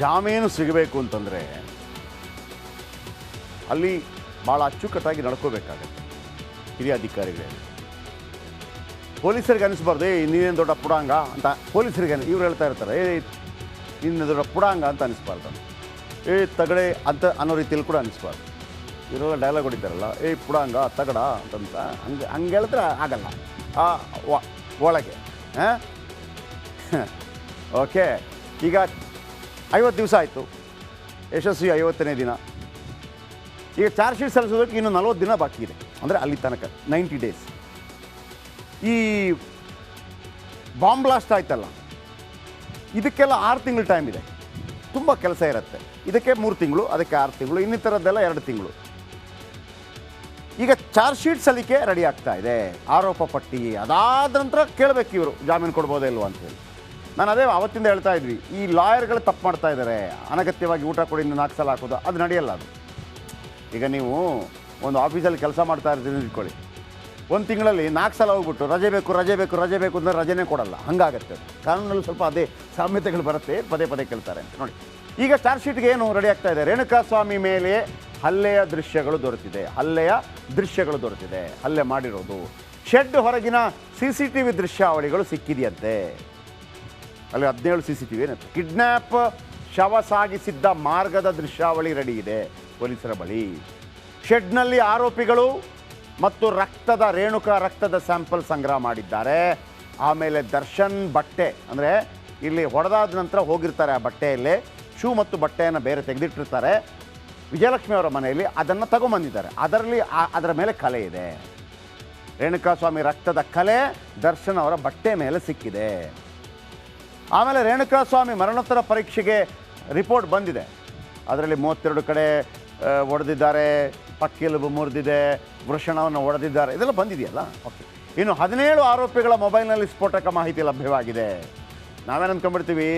ಜಾಮೀನು ಸಿಗಬೇಕು ಅಂತಂದರೆ ಅಲ್ಲಿ ಭಾಳ ಅಚ್ಚುಕಟ್ಟಾಗಿ ನಡ್ಕೋಬೇಕಾಗತ್ತೆ ಹಿರಿಯ ಅಧಿಕಾರಿಗಳೇ. ಪೊಲೀಸರಿಗೆ ಅನಿಸ್ಬಾರ್ದು ನೀನೇನು ದೊಡ್ಡ ಪುಡಾಂಗ ಅಂತ. ಪೊಲೀಸರಿಗೆ ಇವ್ರು ಹೇಳ್ತಾ ಇರ್ತಾರೆ ನೀನು ದೊಡ್ಡ ಪುಡಾಂಗ ಅಂತ ಅನಿಸ್ಬಾರ್ದು, ತಗಡೆ ಅಂತ ಅನ್ನೋ ರೀತಿಯಲ್ಲಿ ಕೂಡ ಅನಿಸ್ಬಾರ್ದು. ಇವರೆಲ್ಲ ಡೈಲಾಗ್ ಹೊಡಿತಾರಲ್ಲ ಪುಡಾಂಗ ತಗಡ ಅಂತಂತ ಹಂಗೆ ಹೇಳಿದ್ರೆ ಆಗಲ್ಲ. ಒಳಗೆ ಓಕೆ. ಈಗ 50 ದಿವಸ ಆಯಿತು, ಯಶಸ್ವಿ 50ನೇ ದಿನ. ಈಗ ಚಾರ್ಜ್ ಶೀಟ್ ಸಲ್ಲಿಸೋದಕ್ಕೆ ಇನ್ನು 40 ದಿನ ಬಾಕಿ ಇದೆ, ಅಂದರೆ ಅಲ್ಲಿ ತನಕ 90 ಡೇಸ್. ಈ ಬಾಂಬ್ ಬ್ಲಾಸ್ಟ್ ಆಯ್ತಲ್ಲ, ಇದಕ್ಕೆಲ್ಲ 6 ತಿಂಗಳು ಟೈಮ್ ಇದೆ. ತುಂಬ ಕೆಲಸ ಇರುತ್ತೆ. ಇದಕ್ಕೆ 3 ತಿಂಗಳು, ಅದಕ್ಕೆ 6 ತಿಂಗಳು, ಇನ್ನಿತರದ್ದೆಲ್ಲ 2 ತಿಂಗಳು. ಈಗ ಚಾರ್ಜ್ ಶೀಟ್ ಸಲ್ಲಿಕೆ ರೆಡಿ ಆಗ್ತಾ ಇದೆ, ಆರೋಪ ಪಟ್ಟಿ. ಅದಾದ ನಂತರ ಕೇಳಬೇಕು ಇವರು ಜಾಮೀನು ಕೊಡ್ಬೋದೇ ಇಲ್ವ ಅಂತೇಳಿ. ನಾನು ಅದೇ ಅವತ್ತಿಂದ ಹೇಳ್ತಾ ಇದ್ವಿ, ಈ ಲಾಯರ್ಗಳು ತಪ್ಪು ಮಾಡ್ತಾ ಇದ್ದಾರೆ. ಅನಗತ್ಯವಾಗಿ ಊಟ ಕೊಡಿ 4 ಸಲ ಹಾಕೋದು ಅದು ನಡೆಯಲ್ಲ. ಅದು ಈಗ ನೀವು ಒಂದು ಆಫೀಸಲ್ಲಿ ಕೆಲಸ ಮಾಡ್ತಾ ಇರ್ತೀನಿ ಇಟ್ಕೊಳ್ಳಿ, 1 ತಿಂಗಳಲ್ಲಿ 4 ಸಲ ಹೋಗ್ಬಿಟ್ಟು ರಜೆ ಬೇಕು ರಜೆ ಬೇಕು ರಜೆ ಬೇಕು ಅಂದರೆ ರಜೆನೇ ಕೊಡಲ್ಲ. ಹಂಗಾಗತ್ತೆ. ಕಾನೂನಲ್ಲಿ ಸ್ವಲ್ಪ ಅದೇ ಸಾಮ್ಯತೆಗಳು ಬರುತ್ತೆ, ಪದೇ ಪದೇ ಕೇಳ್ತಾರೆ ಅಂತ ನೋಡಿ. ಈಗ ಚಾರ್ಜ್ ಶೀಟ್ಗೆ ಏನು ರೆಡಿ ಆಗ್ತಾ ಇದೆ, ರೇಣುಕಾಸ್ವಾಮಿ ಮೇಲೆ ಹಲ್ಲೆಯ ದೃಶ್ಯಗಳು ದೊರೆತಿದೆ. ಹಲ್ಲೆ ಮಾಡಿರೋದು. ಶೆಡ್ ಹೊರಗಿನ CCTV ದೃಶ್ಯಾವಳಿಗಳು ಸಿಕ್ಕಿದೆಯಂತೆ. ಅಲ್ಲಿ 17 CCTV ಏನಂತೆ. ಕಿಡ್ನ್ಯಾಪ್, ಶವ ಸಾಗಿಸಿದ್ದ ಮಾರ್ಗದ ದೃಶ್ಯಾವಳಿ ರೆಡಿ ಇದೆ ಪೊಲೀಸರ ಬಳಿ. ಶೆಡ್ನಲ್ಲಿ ಆರೋಪಿಗಳು ಮತ್ತು ರೇಣುಕಾ ರಕ್ತದ ಸ್ಯಾಂಪಲ್ ಸಂಗ್ರಹ ಮಾಡಿದ್ದಾರೆ. ಆಮೇಲೆ ದರ್ಶನ್ ಬಟ್ಟೆ, ಅಂದರೆ ಇಲ್ಲಿ ಹೊಡೆದಾದ ನಂತರ ಹೋಗಿರ್ತಾರೆ ಆ ಬಟ್ಟೆಯಲ್ಲೇ, ಶೂ ಮತ್ತು ಬಟ್ಟೆಯನ್ನು ಬೇರೆ ತೆಗೆದಿಟ್ಟಿರ್ತಾರೆ ವಿಜಯಲಕ್ಷ್ಮಿ ಅವರ ಮನೆಯಲ್ಲಿ, ಅದನ್ನು ತಗೊಂಬಂದಿದ್ದಾರೆ. ಅದರ ಮೇಲೆ ಕಲೆ ಇದೆ. ರೇಣುಕಾಸ್ವಾಮಿ ರಕ್ತದ ಕಲೆ ದರ್ಶನ್ ಅವರ ಬಟ್ಟೆ ಮೇಲೆ ಸಿಕ್ಕಿದೆ. ಆಮೇಲೆ ರೇಣುಕಾಸ್ವಾಮಿ ಮರಣೋತ್ತರ ಪರೀಕ್ಷೆಗೆ ರಿಪೋರ್ಟ್ ಬಂದಿದೆ. ಅದರಲ್ಲಿ 32 ಕಡೆ ಹೊಡೆದಿದ್ದಾರೆ, ಪಕ್ಕೆಲುಬು ಮುರಿದಿದೆ, ವೃಷಣವನ್ನು ಹೊಡೆದಿದ್ದಾರೆ, ಇದೆಲ್ಲ ಬಂದಿದೆಯಲ್ಲ. ಓಕೆ. ಇನ್ನು 17 ಆರೋಪಿಗಳ ಮೊಬೈಲ್ನಲ್ಲಿ ಸ್ಫೋಟಕ ಮಾಹಿತಿ ಲಭ್ಯವಾಗಿದೆ. ನಾವೇನು ಅಂದ್ಕೊಂಡ್ಬಿಡ್ತೀವಿ,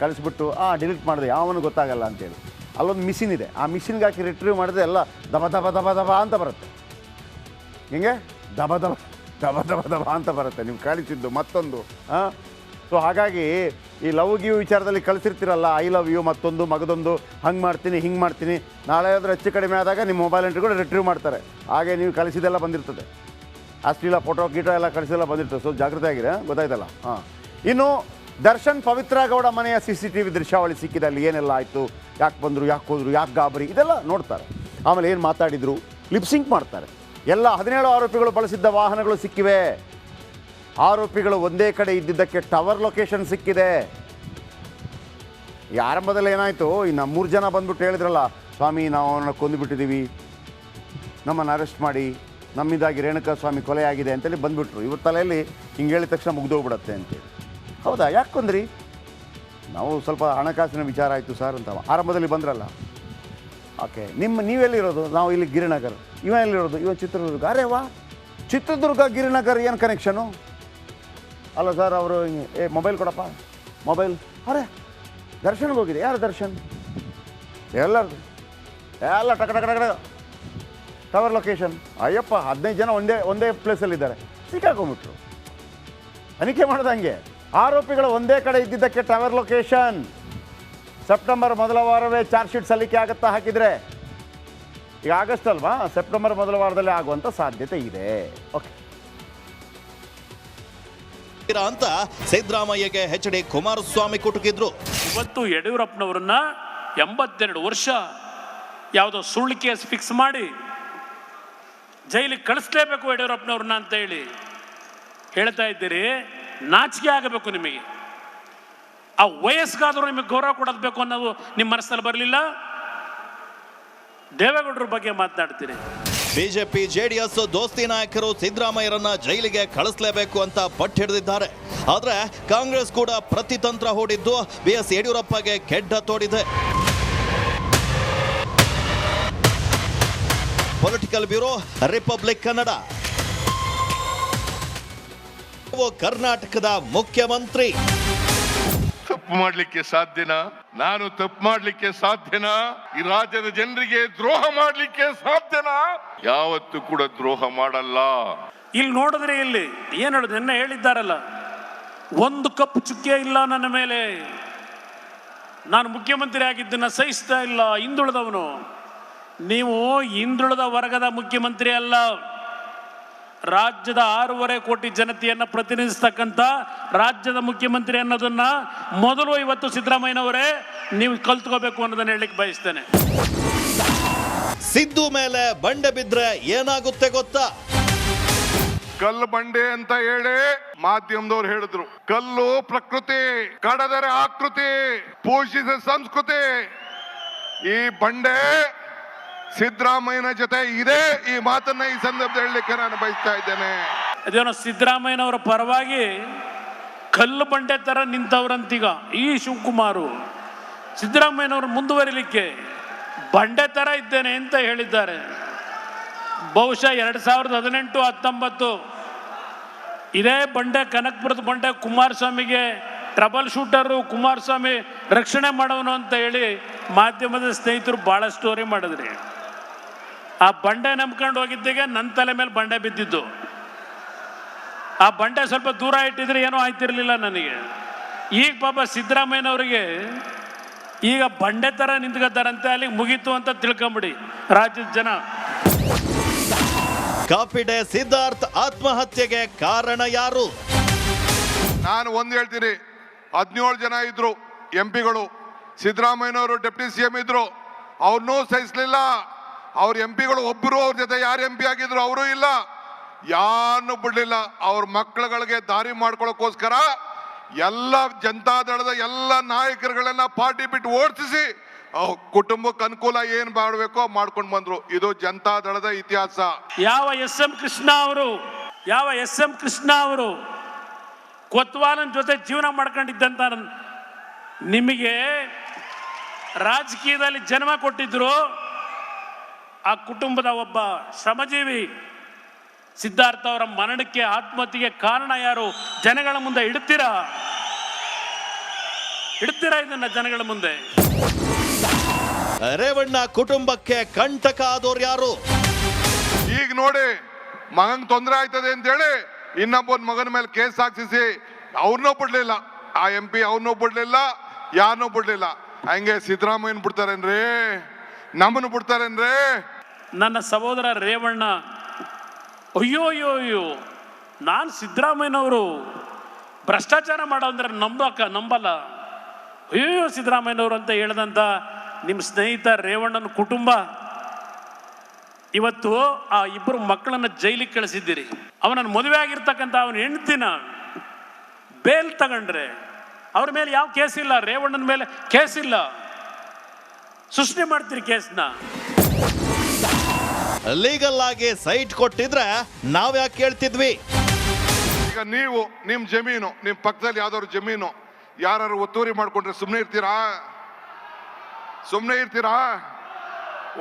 ಕಳಿಸ್ಬಿಟ್ಟು ಡಿಲೀಟ್ ಮಾಡಿದೆ ಯಾವನು ಗೊತ್ತಾಗಲ್ಲ ಅಂತೇಳಿ. ಅಲ್ಲೊಂದು ಮಿಷಿನ್ ಇದೆ, ಆ ಮಿಷಿನ್ಗೆ ಹಾಕಿ ರಿಟ್ರೀವ್ ಮಾಡಿದ್ರೆ ಎಲ್ಲ ದಬ ದಬ ದಬ ದಬ ಅಂತ ಬರುತ್ತೆ. ಹಿಂಗೆ ದಬ ದಬ ದಬ ದಬ ದಬ ಅಂತ ಬರುತ್ತೆ ನೀವು ಕಳಿಸಿದ್ದು ಮತ್ತೊಂದು. ಸೊ ಹಾಗಾಗಿ ಈ ಲವ್ ಗಿವ್ ವಿಚಾರದಲ್ಲಿ ಕಳಿಸಿರ್ತೀರಲ್ಲ, ಐ ಲವ್ ಯು ಮತ್ತೊಂದು ಮಗದೊಂದು, ಹಂಗೆ ಮಾಡ್ತೀನಿ ಹಿಂಗೆ ಮಾಡ್ತೀನಿ, ನಾಳೆ ಆದರೂ ಹೆಚ್ಚು ಕಡಿಮೆ ಆದಾಗ ನಿಮ್ಮ ಮೊಬೈಲ್ ಎಂಟ್ರಿ ಕೂಡ ರಿಟ್ರೀವ್ ಮಾಡ್ತಾರೆ. ಹಾಗೆ ನೀವು ಕಳಿಸಿದೆಲ್ಲ ಬಂದಿರ್ತದೆ, ಅಶ್ಲೀಲ ಫೋಟೋ ಗೀಟೋ ಎಲ್ಲ ಕಳಿಸಿದೆಲ್ಲ ಬಂದಿರ್ತದೆ. ಸ್ವಲ್ಪ ಜಾಗೃತಿ ಆಗಿದೆ, ಗೊತ್ತಾಯ್ತಲ್ಲ. ಇನ್ನು ದರ್ಶನ್ ಪವಿತ್ರ ಗೌಡ ಮನೆಯ CCTV ದೃಶ್ಯಾವಳಿ ಸಿಕ್ಕಿದೆ. ಅಲ್ಲಿ ಏನೆಲ್ಲ ಆಯಿತು, ಯಾಕೆ ಬಂದರು, ಯಾಕೆ ಹೋದರು, ಯಾಕೆ ಗಾಬರಿ, ಇದೆಲ್ಲ ನೋಡ್ತಾರೆ. ಆಮೇಲೆ ಏನು ಮಾತಾಡಿದರು, ಲಿಪ್ಸಿಂಕ್ ಮಾಡ್ತಾರೆ. ಎಲ್ಲ 17 ಆರೋಪಿಗಳು ಬಳಸಿದ್ದ ವಾಹನಗಳು ಸಿಕ್ಕಿವೆ. ಆರೋಪಿಗಳು ಒಂದೇ ಕಡೆ ಇದ್ದಿದ್ದಕ್ಕೆ ಟವರ್ ಲೊಕೇಶನ್ ಸಿಕ್ಕಿದೆ. ಈ ಆರಂಭದಲ್ಲಿ ಏನಾಯಿತು, ಇನ್ನು 3 ಜನ ಬಂದ್ಬಿಟ್ಟು ಹೇಳಿದ್ರಲ್ಲ, ಸ್ವಾಮಿ ನಾವು ಅವನ್ನ ಕೊಂದುಬಿಟ್ಟಿದ್ದೀವಿ, ನಮ್ಮನ್ನು ಅರೆಸ್ಟ್ ಮಾಡಿ, ನಮ್ಮಿಂದಾಗಿ ರೇಣುಕಾಸ್ವಾಮಿ ಕೊಲೆ ಆಗಿದೆ ಅಂತೇಳಿ ಬಂದುಬಿಟ್ರು. ಇವ್ರ ತಲೆಯಲ್ಲಿ ಹಿಂಗೆ ಹೇಳಿದ ತಕ್ಷಣ ಮುಗ್ದೋಗ್ಬಿಡತ್ತೆ ಅಂತೇಳಿ. ಹೌದಾ, ಯಾಕೆ ಕೊಂದ್ರಿ? ನಾವು ಸ್ವಲ್ಪ ಹಣಕಾಸಿನ ವಿಚಾರ ಆಯಿತು ಸರ್ ಅಂತ ಆರಂಭದಲ್ಲಿ ಬಂದ್ರಲ್ಲ. ಓಕೆ, ನೀವೆಲ್ಲಿರೋದು? ನಾವು ಇಲ್ಲಿ ಗಿರಿನಗರ್. ಎಲ್ಲಿರೋದು? ಚಿತ್ರದುರ್ಗ. ಅರೆ ವಾ, ಚಿತ್ರದುರ್ಗ ಗಿರಿನಗರ್ ಏನು ಕನೆಕ್ಷನು? ಅಲ್ಲ ಸರ್, ಅವರು ಮೊಬೈಲ್ ಕೊಡಪ್ಪ, ಮೊಬೈಲ್. ಅರೆ ದರ್ಶನ್ಗೆ ಹೋಗಿದೆ. ಯಾರು ದರ್ಶನ್? ಎಲ್ಲರದು ಎಲ್ಲ ಟಕ ಟಕ ಟಕ ಟವರ್ ಲೊಕೇಶನ್. ಅಯ್ಯಪ್ಪ, 15 ಜನ ಒಂದೇ ಪ್ಲೇಸಲ್ಲಿದ್ದಾರೆ. ಸಿಕ್ಕಾಕೊಂಡ್ಬಿಟ್ರು. ತನಿಖೆ ಮಾಡ್ದಂಗೆ ಆರೋಪಿಗಳು ಒಂದೇ ಕಡೆ ಇದ್ದಿದ್ದಕ್ಕೆ ಟವರ್ ಲೊಕೇಶನ್. ಸೆಪ್ಟೆಂಬರ್ ಮೊದಲ ವಾರವೇ ಚಾರ್ಜ್ ಶೀಟ್ ಸಲ್ಲಿಕೆ ಆಗುತ್ತಾ ಹಾಕಿದರೆ? ಈಗ ಆಗಸ್ಟ್ ಅಲ್ವಾ, ಸೆಪ್ಟೆಂಬರ್ ಮೊದಲ ವಾರದಲ್ಲೇ ಆಗುವಂಥ ಸಾಧ್ಯತೆ ಇದೆ. ಓಕೆ ಅಂತ ಸಿದ್ದರಾಮಯ್ಯಗೆ HD ಕುಮಾರಸ್ವಾಮಿ ಕುಟುಕಿದ್ರು. ಇವತ್ತು ಯಡಿಯೂರಪ್ಪನವರನ್ನ 82 ವರ್ಷ ಯಾವುದೋ ಸುಳ್ಳು ಕೇಸ್ ಫಿಕ್ಸ್ ಮಾಡಿ ಜೈಲಿಗೆ ಕಳಿಸ್ಲೇಬೇಕು ಯಡಿಯೂರಪ್ಪನವ್ರನ್ನ ಅಂತ ಹೇಳಿ ಹೇಳ್ತಾ ಇದ್ದೀರಿ. ನಾಚಿಕೆ ಆಗಬೇಕು ನಿಮಗೆ. ಆ ವಯಸ್ಸಿಗಾದರೂ ನಿಮಗೆ ಗೌರವ ಕೊಡಬೇಕು ಅನ್ನೋದು ನಿಮ್ಮ ಮನಸ್ಸಲ್ಲಿ ಬರಲಿಲ್ಲ. ದೇವೇಗೌಡರ ಬಗ್ಗೆ ಮಾತನಾಡ್ತೀರಿ. ಬಿಜೆಪಿ JDS ದೋಸ್ತಿ ನಾಯಕರು ಸಿದ್ದರಾಮಯ್ಯರನ್ನ ಜೈಲಿಗೆ ಕಳಿಸಲೇಬೇಕು ಅಂತ ಪಟ್ಟು ಹಿಡಿದಿದ್ದಾರೆ. ಆದ್ರೆ ಕಾಂಗ್ರೆಸ್ ಕೂಡ ಪ್ರತಿತಂತ್ರ ಹೂಡಿದ್ದು BS ಯಡಿಯೂರಪ್ಪಗೆ ಕೆಡ್ಡ ತೋಡಿದೆ. Political bureau, Republic Kannada. ಕರ್ನಾಟಕದ ಮುಖ್ಯಮಂತ್ರಿ ತಪ್ಪು ಮಾಡ್ಲಿಕ್ಕೆ ಸಾಧ್ಯನಾ? ನಾನು ತಪ್ಪು ಮಾಡ್ಲಿಕ್ಕೆ ಸಾಧ್ಯನಾ? ಈ ರಾಜ್ಯದ ಜನರಿಗೆ ದ್ರೋಹ ಮಾಡ್ಲಿಕ್ಕೆ ಸಾಧ್ಯನಾ? ಯಾವತ್ತೂ ಕೂಡ ದ್ರೋಹ ಮಾಡಲ್ಲ. ಇಲ್ಲಿ ನೋಡಿದ್ರೆ ಇಲ್ಲಿ ಏನ್ ಹೇಳುದು, ನಿನ್ನೆ ಹೇಳಿದ್ದಾರಲ್ಲ, 1 ಕಪ್ ಚುಕ್ಕೆ ಇಲ್ಲ ನನ್ನ ಮೇಲೆ. ನಾನು ಮುಖ್ಯಮಂತ್ರಿ ಆಗಿದ್ದನ್ನು ಸಹಿಸ್ತಾ ಇಲ್ಲ, ಹಿಂದುಳಿದವನು. ನೀವು ಹಿಂದುಳಿದ ವರ್ಗದ ಮುಖ್ಯಮಂತ್ರಿ ಅಲ್ಲ, ರಾಜ್ಯದ 6.5 ಕೋಟಿ ಜನತೆಯನ್ನು ಪ್ರತಿನಿಧಿಸ್ತಕ್ಕಂಥ ರಾಜ್ಯದ ಮುಖ್ಯಮಂತ್ರಿ ಅನ್ನೋದನ್ನ ಮೊದಲು ಇವತ್ತು ಸಿದ್ದರಾಮಯ್ಯನವರೇ ನೀವು ಕಲ್ತ್ಕೋಬೇಕು ಅನ್ನೋದನ್ನ ಹೇಳಲಿಕ್ಕೆ ಬಯಸ್ತೇನೆ. ಸಿದ್ದು ಮೇಲೆ ಬಂಡೆ ಬಿದ್ರೆ ಏನಾಗುತ್ತೆ ಗೊತ್ತಾ? ಕಲ್ಲು ಬಂಡೆ ಅಂತ ಹೇಳಿ ಮಾಧ್ಯಮದವ್ರು ಹೇಳಿದ್ರು. ಕಲ್ಲು ಪ್ರಕೃತಿ, ಕಡದರೆ ಆಕೃತಿ, ಪೋಷಿಸಿದ ಸಂಸ್ಕೃತಿ. ಈ ಬಂಡೆ ಸಿದ್ದರಾಮಯ್ಯನ ಜೊತೆ ಇದೆ. ಈ ಮಾತನ್ನ ಈ ಸಂದರ್ಭದಲ್ಲಿ ಹೇಳಲಿಕ್ಕೆ ನಾನು ಬಯಸ್ತಾ ಇದ್ದೇನೆ. ಅದೇನೋ ಸಿದ್ದರಾಮಯ್ಯನವರ ಪರವಾಗಿ ಕಲ್ಲು ಬಂಡೆ ತರ ನಿಂತವ್ರಂತೀಗ ಈ ಶಿವಕುಮಾರು ಸಿದ್ದರಾಮಯ್ಯನವರು ಮುಂದುವರಿಲಿಕ್ಕೆ ಬಂಡೆ ತರ ಇದ್ದೇನೆ ಅಂತ ಹೇಳಿದ್ದಾರೆ. ಬಹುಶಃ 2018-19 ಇದೇ ಬಂಡೆ, ಕನಕಪುರದ ಬಂಡೆ ಕುಮಾರಸ್ವಾಮಿಗೆ ಟ್ರಬಲ್ ಶೂಟರು, ಕುಮಾರಸ್ವಾಮಿ ರಕ್ಷಣೆ ಮಾಡೋನು ಅಂತ ಹೇಳಿ ಮಾಧ್ಯಮದ ಸ್ನೇಹಿತರು ಭಾಳ ಸ್ಟೋರಿ ಮಾಡಿದ್ರಿ. ಆ ಬಂಡೆ ನಂಬ್ಕೊಂಡು ಹೋಗಿದ್ದಿಗೆ ನನ್ನ ತಲೆ ಮೇಲೆ ಬಂಡೆ ಬಿದ್ದಿದ್ದು. ಆ ಬಂಡೆ ಸ್ವಲ್ಪ ದೂರ ಇಟ್ಟಿದ್ರೆ ಏನೂ ಆಯ್ತಿರ್ಲಿಲ್ಲ ನನಗೆ. ಈಗ ಪಾಪ ಸಿದ್ದರಾಮಯ್ಯನವರಿಗೆ ಈಗ ಬಂಡೆ ಥರ ನಿಂತ್ಕೊತಾರಂತೆ, ಅಲ್ಲಿಗೆ ಮುಗೀತು ಅಂತ ತಿಳ್ಕೊಂಬಿಡಿ ರಾಜ್ಯದ ಜನ. ಕಾಫಿ ಡೇ ಸಿದ್ಧಾರ್ಥ್ ಆತ್ಮಹತ್ಯೆಗೆ ಕಾರಣ ಯಾರು? ನಾನು ಒಂದು ಹೇಳ್ತೀನಿ, 17 ಜನ ಇದ್ರು ಎಂಪಿಗಳು. ಸಿದ್ದರಾಮಯ್ಯನವರು ಡೆಪ್ಟಿ CM ಇದ್ರು, ಅವ್ರನ್ನೂ ಸಹಿಸ್ಲಿಲ್ಲ. ಅವ್ರ ಎಂಪಿಗಳು ಒಬ್ಬರು ಅವ್ರ ಜೊತೆ ಯಾರು MP ಆಗಿದ್ರು ಅವರು ಇಲ್ಲ, ಯಾರನ್ನು ಬಿಡ್ಲಿಲ್ಲ. ಅವ್ರ ಮಕ್ಕಳುಗಳಿಗೆ ದಾರಿ ಮಾಡ್ಕೊಳ್ಳೋಕ್ಕೋಸ್ಕರ ಎಲ್ಲ ಜನತಾದಳದ ಎಲ್ಲ ನಾಯಕರುಗಳನ್ನ ಪಾರ್ಟಿ ಬಿಟ್ಟು ಓಡಿಸಿ ಕುಟುಂಬಕ್ಕೆ ಅನುಕೂಲ ಏನ್ ಮಾಡಬೇಕೋ ಮಾಡ್ಕೊಂಡು ಬಂದ್ರು. ಇದು ಜನತಾದಳದ ಇತಿಹಾಸ. ಯಾವ SM ಕೃಷ್ಣ ಅವರು ಕೊತ್ವಾಲನ್ ಜೊತೆ ಜೀವನ ಮಾಡ್ಕೊಂಡಿದ್ದಂತ ನಿಮಗೆ ರಾಜಕೀಯದಲ್ಲಿ ಜನ್ಮ ಕೊಟ್ಟಿದ್ರು. ಆ ಕುಟುಂಬದ ಒಬ್ಬ ಶ್ರಮಜೀವಿ ಸಿದ್ಧಾರ್ಥ ಅವರ ಮರಣಕ್ಕೆ, ಆತ್ಮಹತ್ಯೆಗೆ ಕಾರಣ ಯಾರು? ಜನಗಳ ಮುಂದೆ ಇಡ್ತೀರಾ ಇದನ್ನ ಜನಗಳ ಮುಂದೆ? ರೇವಣ್ಣ ಕುಟುಂಬಕ್ಕೆ ಕಂಟಕ ಆದವ್ರು ಯಾರು? ಈಗ ನೋಡಿ, ಮಗನ್ ತೊಂದರೆ ಆಯ್ತದೆ ಅಂತೇಳಿ ಇನ್ನೊಬ್ಬನ ಮಗನ ಮೇಲೆ ಕೇಸ್ ಹಾಕ್ಸಿಸಿ ಅವ್ರನ್ನೂ ಬಿಡ್ಲಿಲ್ಲ. ಆ MP ಅವ್ರನ್ನೂ ಬಿಡ್ಲಿಲ್ಲ, ಯಾರನ್ನೂ ಬಿಡ್ಲಿಲ್ಲ. ಹಂಗೆ ಸಿದ್ದರಾಮಯ್ಯನ ಬಿಡ್ತಾರೇನ್ರಿ? ನಮ್ಮನ್ನು ಬಿಡ್ತಾರೇನ್ರಿ? ನನ್ನ ಸಹೋದರ ರೇವಣ್ಣ ಅಯ್ಯೋ ನಾನು ಸಿದ್ದರಾಮಯ್ಯನವರು ಭ್ರಷ್ಟಾಚಾರ ಮಾಡೋ ಅಂದ್ರೆ ನಂಬಲ್ಲ. ಅಯ್ಯೋ ಸಿದ್ದರಾಮಯ್ಯನವರು ಅಂತ ಹೇಳ್ದಂತ ನಿಮ್ಮ ಸ್ನೇಹಿತ ರೇವಣ್ಣನ ಕುಟುಂಬ ಇವತ್ತು ಆ 2 ಮಕ್ಕಳನ್ನ ಜೈಲಿಗೆ ಕಳಿಸಿದ್ದೀರಿ. ಅವನನ್ನು ಮದುವೆ ಆಗಿರ್ತಕ್ಕಂಥ ಅವನ ಹೆಂಡ್ತಿನ ಬೇಲ್ ತಗೊಂಡ್ರೆ ಅವ್ರ ಮೇಲೆ ಯಾವ ಕೇಸ್ ಇಲ್ಲ, ರೇವಣ್ಣನ ಮೇಲೆ ಕೇಸ್ ಇಲ್ಲ. ಸೃಷ್ಟಿ ಮಾಡ್ತೀರಿ ಕೇಸ್ನ. ಲೀಗಲ್ ಆಗಿ ಸೈಟ್ ಕೊಟ್ಟಿದ್ರೆ ನಾವ್ ಯಾಕೆ ಕೇಳ್ತಿದ್ವಿ? ಈಗ ನೀವು ನಿಮ್ ಜಮೀನು, ನಿಮ್ ಪಕ್ಕದಲ್ಲಿ ಯಾವ್ದಾದ್ರು ಜಮೀನು ಯಾರು ಒತ್ತುವರಿ ಮಾಡ್ಕೊಂಡ್ರೆ ಸುಮ್ಮನೆ ಇರ್ತೀರಾ?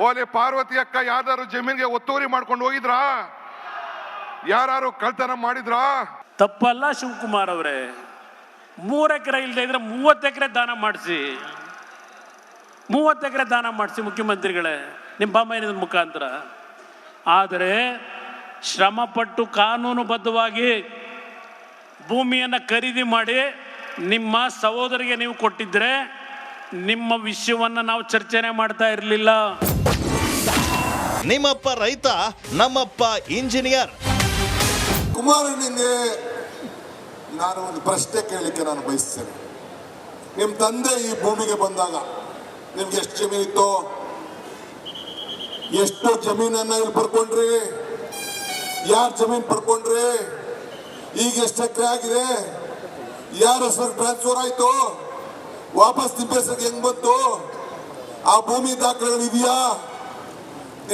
ಓಲೆ ಪಾರ್ವತಿ ಅಕ್ಕ ಯಾವ್ದಾದ್ರು ಜಮೀನ್ಗೆ ಒತ್ತುವರಿ ಮಾಡ್ಕೊಂಡು ಹೋಗಿದ್ರಾ? ಯಾರು ಕಳ್ತನ ಮಾಡಿದ್ರಾ? ತಪ್ಪಲ್ಲ ಶಿವಕುಮಾರ್ ಅವರೇ. 3 ಎಕರೆ ಇಲ್ಲದೆ ಇದ್ರೆ 30 ಎಕರೆ ದಾನ ಮಾಡಿಸಿ, 30 ಎಕರೆ ದಾನ ಮಾಡಿಸಿ ಮುಖ್ಯಮಂತ್ರಿಗಳೇ ನಿಮ್ಮ ಬೊಮ್ಮಾಯಿನ ಮುಖಾಂತರ. ಆದರೆ ಶ್ರಮಪಟ್ಟು ಕಾನೂನುಬದ್ಧವಾಗಿ ಭೂಮಿಯನ್ನು ಖರೀದಿ ಮಾಡಿ ನಿಮ್ಮ ಸಹೋದರಿಗೆ ನೀವು ಕೊಟ್ಟಿದ್ರೆ ನಿಮ್ಮ ವಿಷಯವನ್ನು ನಾವು ಚರ್ಚೆನೆ ಮಾಡ್ತಾ ಇರಲಿಲ್ಲ. ನಿಮ್ಮಪ್ಪ ರೈತ, ನಮ್ಮಪ್ಪ ಇಂಜಿನಿಯರ್. ಕುಮಾರನಿಗೆ ನಾನು ಒಂದು ಪ್ರಶ್ನೆ ಕೇಳಲಿಕ್ಕೆ ನಾನು ಬಯಸ್ತೇನೆ. ನಿಮ್ಮ ತಂದೆ ಈ ಭೂಮಿಗೆ ಬಂದಾಗ ನಿಮ್ಗೆ ಎಷ್ಟು ಜಮೀನಿತ್ತು? ಎಷ್ಟು ಜಮೀನನ್ನ ಇಲ್ಲಿ ಪಡ್ಕೊಂಡ್ರಿ? ಯಾರು ಜಮೀನು ಪಡ್ಕೊಂಡ್ರಿ? ಈಗ ಎಷ್ಟು ಎಕರೆ ಆಗಿದೆ? ಯಾರ ಹೆಸರು ಟ್ರಾನ್ಸ್ಫರ್ ಆಯ್ತು? ವಾಪಸ್ ನಿಮ್ಮ ಹೆಸರಿಗೆ ಹೆಂಗ್ ಬಂತು? ಆ ಭೂಮಿ ದಾಖಲೆಗಳು ಇದೆಯಾ?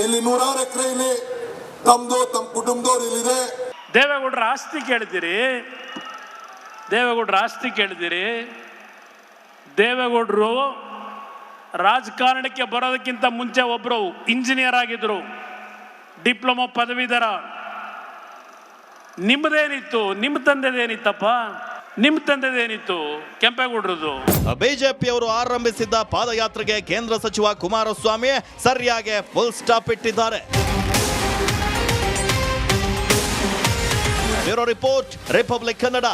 ಇಲ್ಲಿ 100 ಎಕರೆ ಇಲ್ಲಿ ತಮ್ಮದು, ತಮ್ಮ ಕುಟುಂಬದವ್ರು ಇಲ್ಲಿದೆ. ದೇವೇಗೌಡರ ಆಸ್ತಿ ಕೇಳಿದಿರಿ. ದೇವೇಗೌಡರು ರಾಜಕಾರಣಕ್ಕೆ ಬರೋದಕ್ಕಿಂತ ಮುಂಚೆ ಒಬ್ಬರು ಇಂಜಿನಿಯರ್ ಆಗಿದ್ರು, ಡಿಪ್ಲೊಮಾ ಪದವೀಧರ. ನಿಮ್ಮದೇನಿತ್ತು? ನಿಮ್ಮ ತಂದೆದೇನಿತ್ತಪ್ಪ? ನಿಮ್ಮ ತಂದೆದೇನಿತ್ತು? ಕೆಂಪೇಗೌಡರದು. ಬಿಜೆಪಿಯವರು ಆರಂಭಿಸಿದ್ದ ಪಾದಯಾತ್ರೆಗೆ ಕೇಂದ್ರ ಸಚಿವ ಕುಮಾರಸ್ವಾಮಿ ಸರಿಯಾಗಿ ಫುಲ್ ಸ್ಟಾಪ್ ಇಟ್ಟಿದ್ದಾರೆ. Bureau report, republic Kannada.